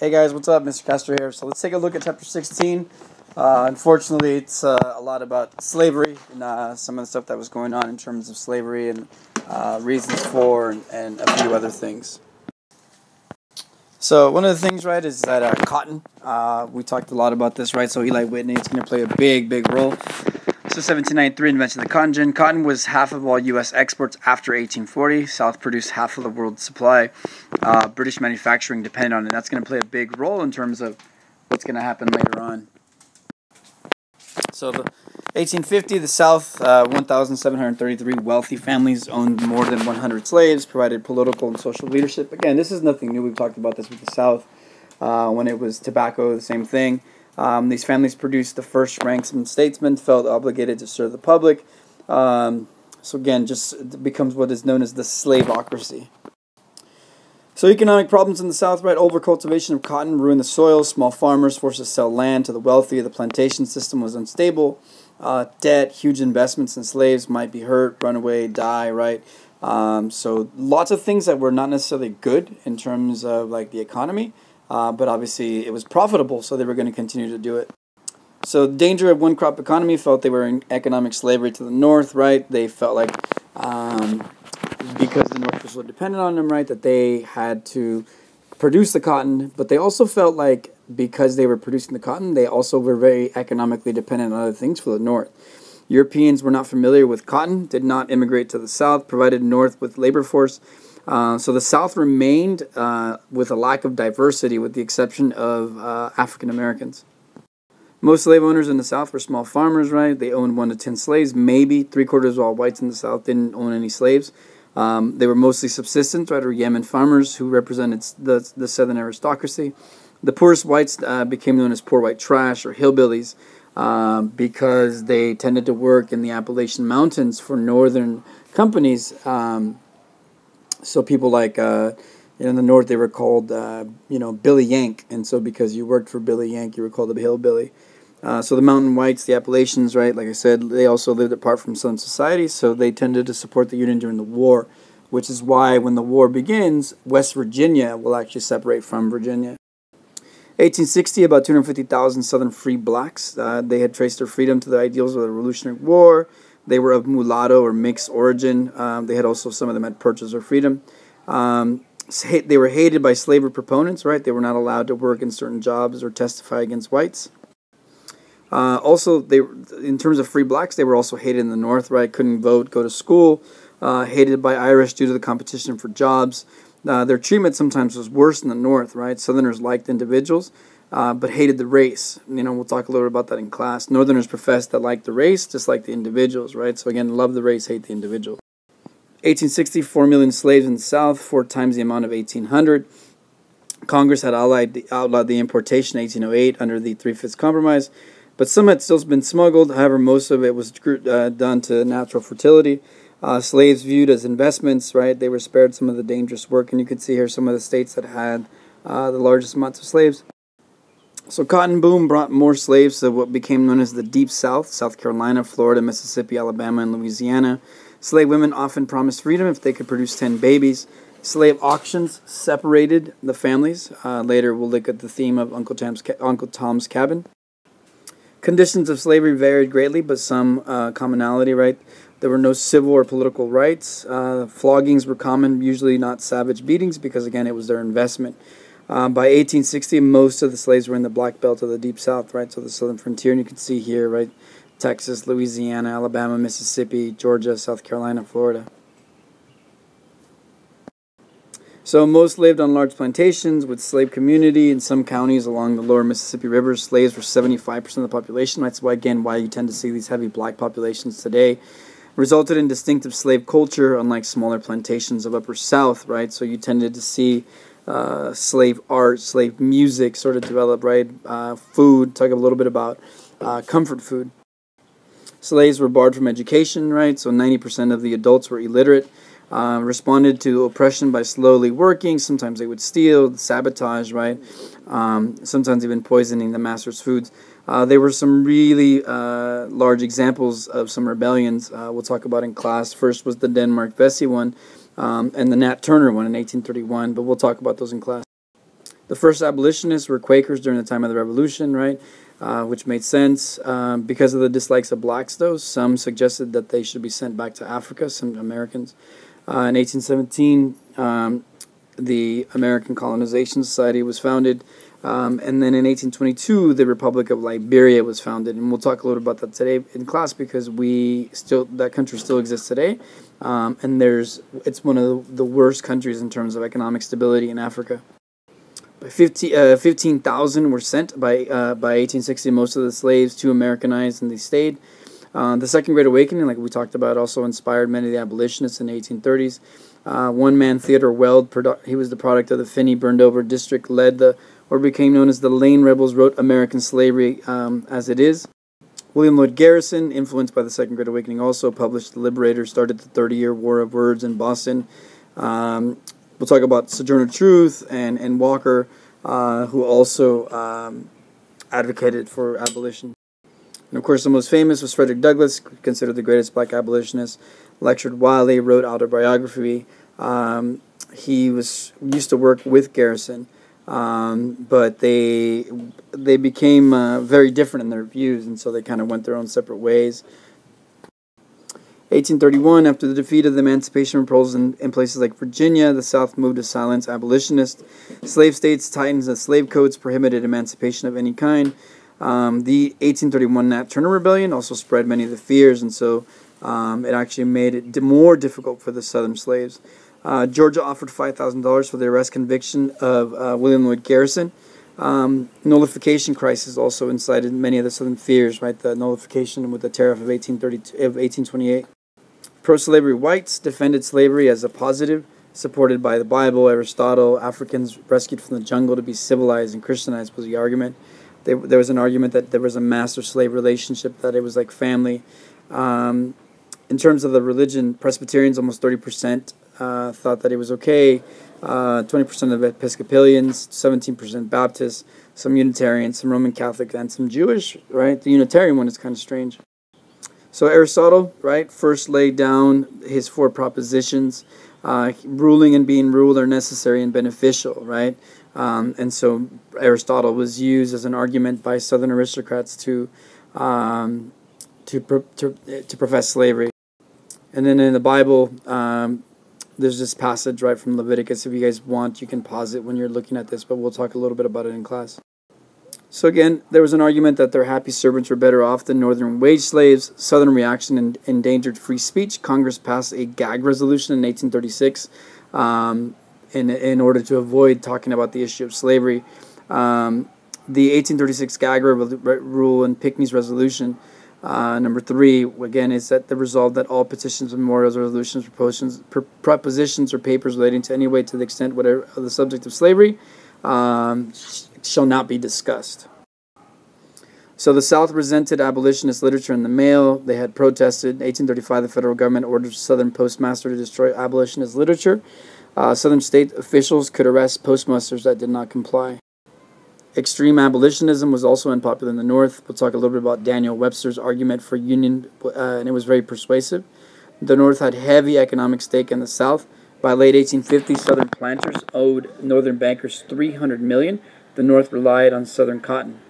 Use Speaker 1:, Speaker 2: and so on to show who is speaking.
Speaker 1: Hey guys, what's up? Mr. Castro here. So let's take a look at chapter 16. Unfortunately, it's a lot about slavery and some of the stuff that was going on in terms of slavery and reasons for and a few other things. So one of the things, right, is that cotton. We talked a lot about this, right? So Eli Whitney is going to play a big role. So 1793, invention of the cotton gin. Cotton was half of all U.S. exports after 1840. South produced half of the world's supply. British manufacturing depended on it. That's going to play a big role in terms of what's going to happen later on. So the 1850, the South, 1,733 wealthy families owned more than 100 slaves, provided political and social leadership. Again, this is nothing new. We've talked about this with the South. When it was tobacco, the same thing. These families produced the first-ranked statesmen, felt obligated to serve the public. So again, just becomes what is known as the slaveocracy. So economic problems in the South, right? Overcultivation of cotton ruined the soil. Small farmers forced to sell land to the wealthy. The plantation system was unstable. Debt, huge investments in slaves might be hurt, run away, die, right? So lots of things that were not necessarily good in terms of like the economy. But obviously it was profitable, so they were going to continue to do it. So the danger of one-crop economy, felt they were in economic slavery to the North, right? They felt like because the North was so dependent on them, right, that they had to produce the cotton. But they also felt like because they were producing the cotton, they also were very economically dependent on other things for the North. Europeans were not familiar with cotton, did not immigrate to the South, provided North with labor force. So the South remained with a lack of diversity, with the exception of African Americans. Most slave owners in the South were small farmers, right? They owned 1 to 10 slaves, maybe 3/4 of all whites in the South didn't own any slaves. They were mostly subsistence, right, or Yemen farmers who represented the Southern aristocracy. The poorest whites became known as poor white trash or hillbillies because they tended to work in the Appalachian Mountains for northern companies. So people like, in the North, they were called, Billy Yank. And so because you worked for Billy Yank, you were called a hillbilly. So the mountain whites, the Appalachians, right, like I said, they also lived apart from Southern society. So they tended to support the Union during the war, which is why when the war begins, West Virginia will actually separate from Virginia. 1860, about 250,000 Southern free blacks. They had traced their freedom to the ideals of the Revolutionary War. They were of mulatto or mixed origin. They had also, some of them had purchased their freedom. They were hated by slavery proponents, right? They were not allowed to work in certain jobs or testify against whites. Also, in terms of free blacks, they were also hated in the North, right? Couldn't vote, go to school. Hated by Irish due to the competition for jobs. Their treatment sometimes was worse in the North, right? Southerners liked individuals, but hated the race. We'll talk a little bit about that in class. Northerners professed that liked the race, just like the individuals, right? So again, love the race, hate the individual. 1860, 4 million slaves in the South, 4 times the amount of 1800. Congress had outlawed the importation in 1808 under the Three-Fifths Compromise, but some had still been smuggled. However, most of it was done to natural fertility. Slaves viewed as investments, right? They were spared some of the dangerous work, and you can see here some of the states that had the largest amounts of slaves. So cotton boom brought more slaves to what became known as the Deep South, South Carolina, Florida, Mississippi, Alabama, and Louisiana. Slave women often promised freedom if they could produce 10 babies. Slave auctions separated the families. Later we'll look at the theme of Uncle Tom's Cabin. Conditions of slavery varied greatly, but some commonality, right? There were no civil or political rights. Floggings were common, usually not savage beatings, because again, it was their investment. By 1860, most of the slaves were in the Black Belt of the Deep South, right? So the southern frontier, and you can see here, right? Texas, Louisiana, Alabama, Mississippi, Georgia, South Carolina, Florida. So most lived on large plantations with slave community. In some counties along the lower Mississippi River, slaves were 75% of the population. That's why, again, why you tend to see these heavy black populations today. Resulted in distinctive slave culture, unlike smaller plantations of Upper South, right? So you tended to see slave art, slave music sort of develop, right? Food, talk a little bit about comfort food. Slaves were barred from education, right? So 90% of the adults were illiterate. Responded to oppression by slowly working. Sometimes they would steal, sabotage, right? Sometimes even poisoning the master's foods. There were some really large examples of some rebellions we'll talk about in class. First was the Denmark Vesey one, and the Nat Turner one in 1831, but we'll talk about those in class. The first abolitionists were Quakers during the time of the Revolution, right? Which made sense. Because of the dislikes of blacks, though, some suggested that they should be sent back to Africa, some Americans. In 1817, the American Colonization Society was founded. And then in 1822, the Republic of Liberia was founded. And we'll talk a little about that today in class because that country still exists today. And it's one of the worst countries in terms of economic stability in Africa. 15,000 were sent by 1860. Most of the slaves to Americanize, and they stayed. The Second Great Awakening, like we talked about, also inspired many of the abolitionists in the 1830s. One man, Theodore Weld, he was the product of the Finney burned-over district, led what became known as the Lane Rebels, wrote American Slavery as It Is. William Lloyd Garrison, influenced by the Second Great Awakening, also published The Liberator, started the 30-year War of Words in Boston. We'll talk about Sojourner Truth and Walker, who also advocated for abolition. And of course, the most famous was Frederick Douglass, considered the greatest black abolitionist. Lectured widely, wrote autobiography. He used to work with Garrison, but they became very different in their views, and so they kind of went their own separate ways. 1831, after the defeat of the emancipation proposals in places like Virginia, the South moved to silence abolitionists. Slave states tightened the slave codes, prohibited emancipation of any kind. The 1831 Nat Turner Rebellion also spread many of the fears, and so it actually made it more difficult for the Southern slaves. Georgia offered $5,000 for the arrest conviction of William Lloyd Garrison. Nullification crisis also incited many of the Southern fears, right? The nullification with the tariff of 1828. Pro-slavery whites defended slavery as a positive, supported by the Bible, Aristotle. Africans rescued from the jungle to be civilized and Christianized was the argument. There was an argument that there was a master-slave relationship, that it was like family. In terms of the religion, Presbyterians, almost 30% thought that it was okay. 20% of Episcopalians, 17% Baptists, some Unitarians, some Roman Catholic, and some Jewish, right? The Unitarian one is kind of strange. So Aristotle, right, first laid down his 4 propositions. Ruling and being ruled are necessary and beneficial, right? And so Aristotle was used as an argument by Southern aristocrats to profess slavery. And then in the Bible, there's this passage right from Leviticus. If you guys want, you can pause it when you're looking at this, but we'll talk a little bit about it in class. So again, there was an argument that their happy servants were better off than northern wage slaves. Southern reaction endangered free speech. Congress passed a gag resolution in 1836 in order to avoid talking about the issue of slavery. The 1836 gag rule and Pinckney's resolution, number 3, again, is that the resolve that all petitions, memorials, resolutions, propositions, or papers relating to any way to the extent whatever the subject of slavery shall not be discussed. So the South resented abolitionist literature in the mail. They had protested. In 1835, the federal government ordered Southern postmaster to destroy abolitionist literature. Southern state officials could arrest postmasters that did not comply. Extreme abolitionism was also unpopular in the North. We'll talk a little bit about Daniel Webster's argument for union, and it was very persuasive. The North had heavy economic stake in the South. By late 1850s, Southern planters owed Northern bankers $300 million. The North relied on Southern cotton.